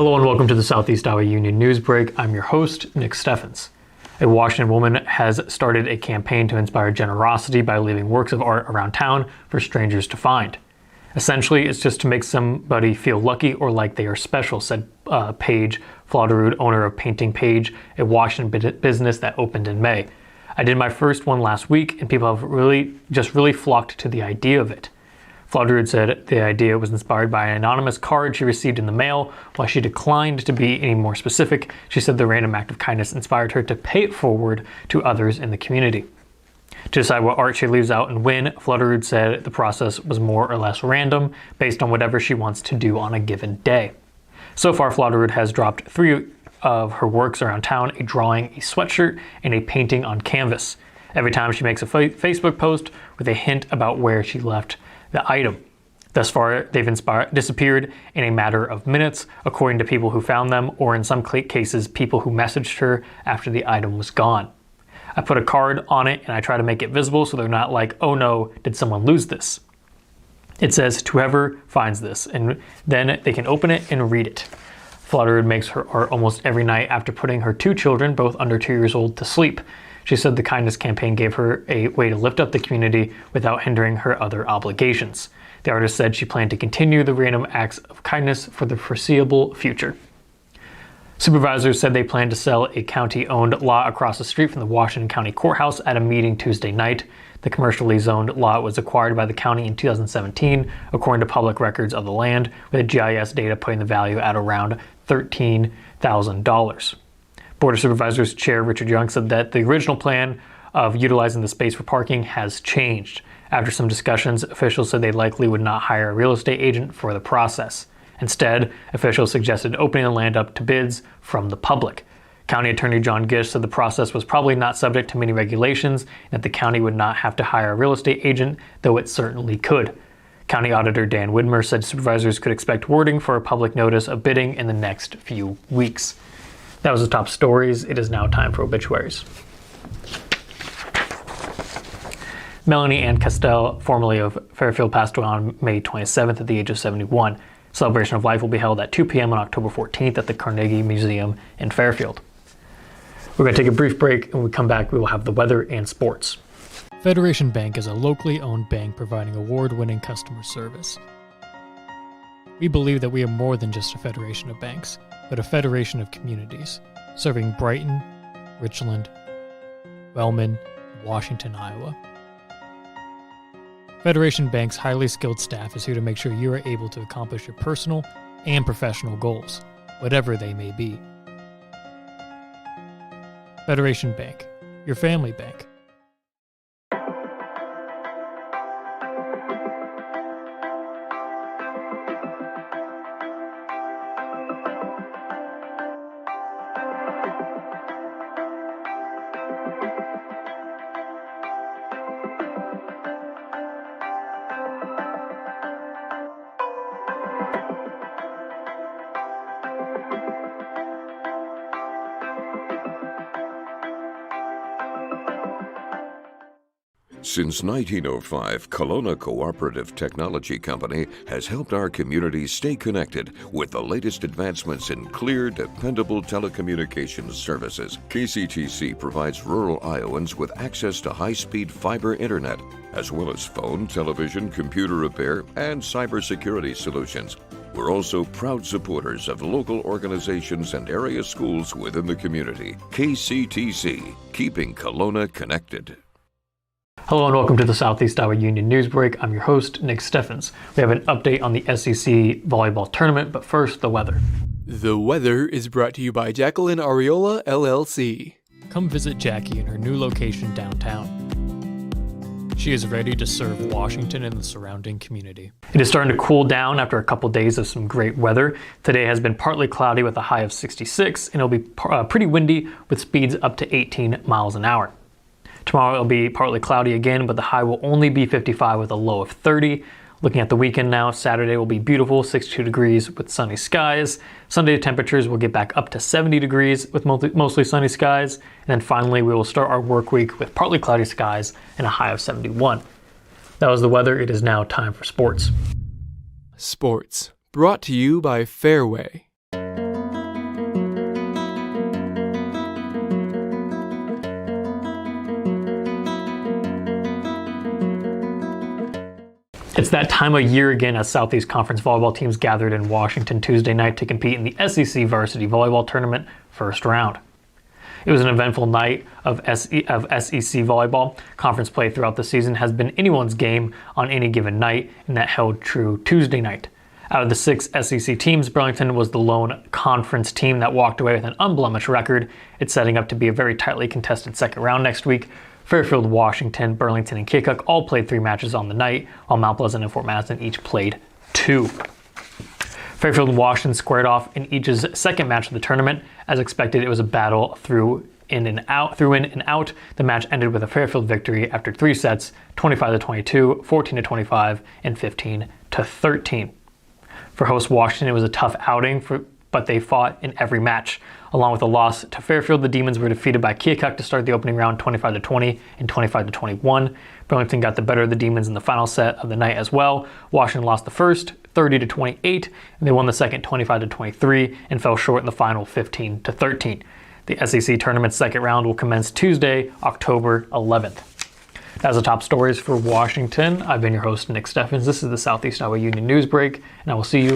Hello and welcome to the Southeast Iowa Union News Break. I'm your host, Nick Steffens. A Washington woman has started a campaign to inspire generosity by leaving works of art around town for strangers to find. Essentially, it's just to make somebody feel lucky or like they are special, said Paige Flauderud, owner of Painting Page, a Washington business that opened in May. I did my first one last week and people have really flocked to the idea of it. Flauderud said the idea was inspired by an anonymous card she received in the mail. While she declined to be any more specific, she said the random act of kindness inspired her to pay it forward to others in the community. To decide what art she leaves out and when, Flauderud said the process was more or less random, based on whatever she wants to do on a given day. So far, Flauderud has dropped 3 of her works around town: a drawing, a sweatshirt, and a painting on canvas. Every time she makes a Facebook post with a hint about where she left the item. Thus far, they've disappeared in a matter of minutes, according to people who found them, or in some cases, people who messaged her after the item was gone. I put a card on it and I try to make it visible so they're not like, oh no, did someone lose this? It says to whoever finds this, and then they can open it and read it. Flauderud makes her art almost every night after putting her 2 children, both under 2 years old, to sleep. She said the kindness campaign gave her a way to lift up the community without hindering her other obligations. The artist said she planned to continue the random acts of kindness for the foreseeable future. Supervisors said they plan to sell a county-owned lot across the street from the Washington County Courthouse at a meeting Tuesday night. The commercially zoned lot was acquired by the county in 2017, according to public records of the land, with GIS data putting the value at around $13,000. Board of Supervisors Chair Richard Young said that the original plan of utilizing the space for parking has changed. After some discussions, officials said they likely would not hire a real estate agent for the process. Instead, officials suggested opening the land up to bids from the public. County Attorney John Gish said the process was probably not subject to many regulations and that the county would not have to hire a real estate agent, though it certainly could. County Auditor Dan Widmer said supervisors could expect wording for a public notice of bidding in the next few weeks. That was the top stories. It is now time for obituaries. Melanie Ann Castell, formerly of Fairfield, passed away on May 27th at the age of 71. Celebration of life will be held at 2 p.m. on October 14th at the Carnegie Museum in Fairfield. We're going to take a brief break, and when we come back, we will have the weather and sports. Federation Bank is a locally owned bank providing award-winning customer service. We believe that we are more than just a federation of banks, but a federation of communities, serving Brighton, Richland, Wellman, and Washington, Iowa. Federation Bank's highly skilled staff is here to make sure you are able to accomplish your personal and professional goals, whatever they may be. Federation Bank, your family bank. Since 1905, Kelowna Cooperative Technology Company has helped our communities stay connected with the latest advancements in clear, dependable telecommunications services. KCTC provides rural Iowans with access to high-speed fiber internet, as well as phone, television, computer repair, and cybersecurity solutions. We're also proud supporters of local organizations and area schools within the community. KCTC, keeping Kelowna connected. Hello and welcome to the Southeast Iowa Union News Break. I'm your host, Nick Steffens. We have an update on the SEC volleyball tournament, but first, the weather. The weather is brought to you by Jacqueline Areola, LLC. Come visit Jackie in her new location downtown. She is ready to serve Washington and the surrounding community. It is starting to cool down after a couple days of some great weather. Today has been partly cloudy with a high of 66, and it'll be pretty windy with speeds up to 18 miles an hour. Tomorrow it'll be partly cloudy again, but the high will only be 55 with a low of 30. Looking at the weekend now, Saturday will be beautiful, 62 degrees with sunny skies. Sunday temperatures will get back up to 70 degrees with mostly sunny skies. And then finally, we will start our work week with partly cloudy skies and a high of 71. That was the weather. It is now time for sports. Sports, brought to you by Fairway. It's that time of year again as Southeast Conference volleyball teams gathered in Washington Tuesday night to compete in the SEC Varsity Volleyball Tournament first round. It was an eventful night of SEC volleyball. Conference play throughout the season has been anyone's game on any given night, and that held true Tuesday night. Out of the 6 SEC teams, Burlington was the lone conference team that walked away with an unblemished record. It's setting up to be a very tightly contested second round next week. Fairfield, Washington, Burlington, and Keokuk all played 3 matches on the night, while Mount Pleasant and Fort Madison each played 2. Fairfield and Washington squared off in each's second match of the tournament. As expected, it was a battle through in and out. The match ended with a Fairfield victory after 3 sets, 25-22, 14-25, and 15-13. For host Washington, it was a tough outing, but they fought in every match. Along with a loss to Fairfield, the Demons were defeated by Keokuk to start the opening round 25-20 and 25-21. Burlington got the better of the Demons in the final set of the night as well. Washington lost the first 30-28, and they won the second 25-23 and fell short in the final 15-13. The SEC tournament's second round will commence Tuesday, October 11th. That's the top stories for Washington. I've been your host, Nick Steffens. This is the Southeast Iowa Union News Break, and I will see you